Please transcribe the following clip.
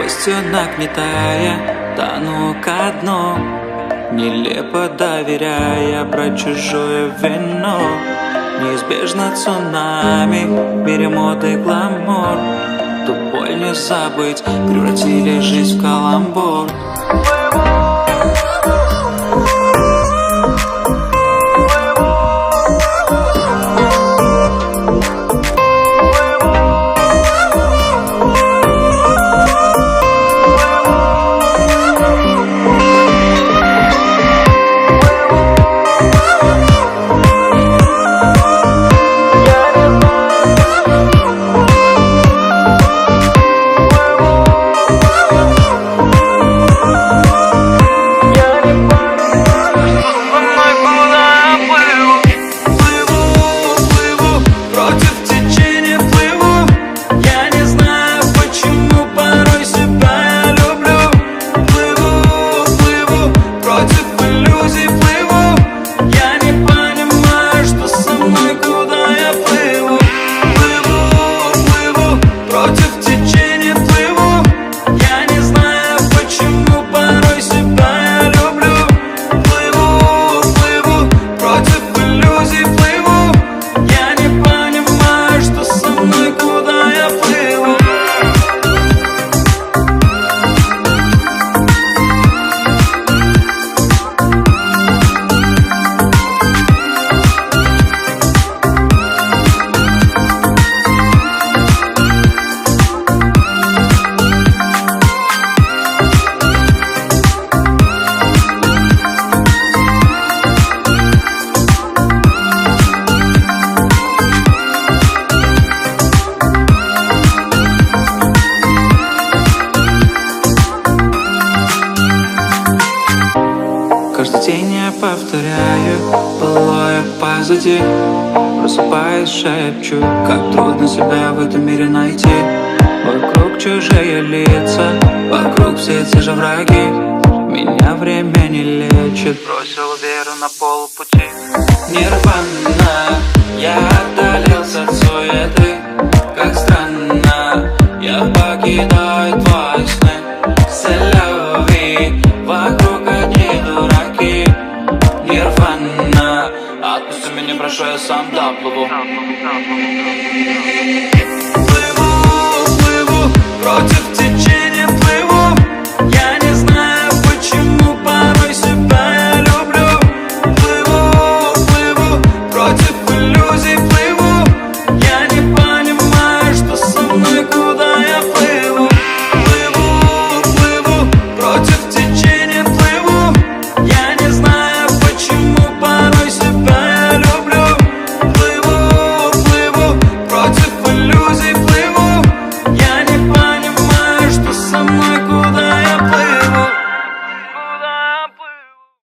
Полностью нагнетая, тону ко дну, нелепо доверяя, брать чужое вино. Неизбежно цунами, в мире моды гламур. Ту боль не забыть, превратили жизнь в каламбур. Каждый день я повторяю былое позади. Просыпаясь, шепчу, как трудно себя в этом мире найти. Вокруг чужие лица, вокруг все те же враги. Меня время не лечит, бросил веру на полпути. Нирвана, я отдалился от суеты. Как странно, я покидаю твои сны. Селяви, вокруг одни дураки. Нирвана, отпусти меня, прошу, я сам доплыву. Плыву, плыву против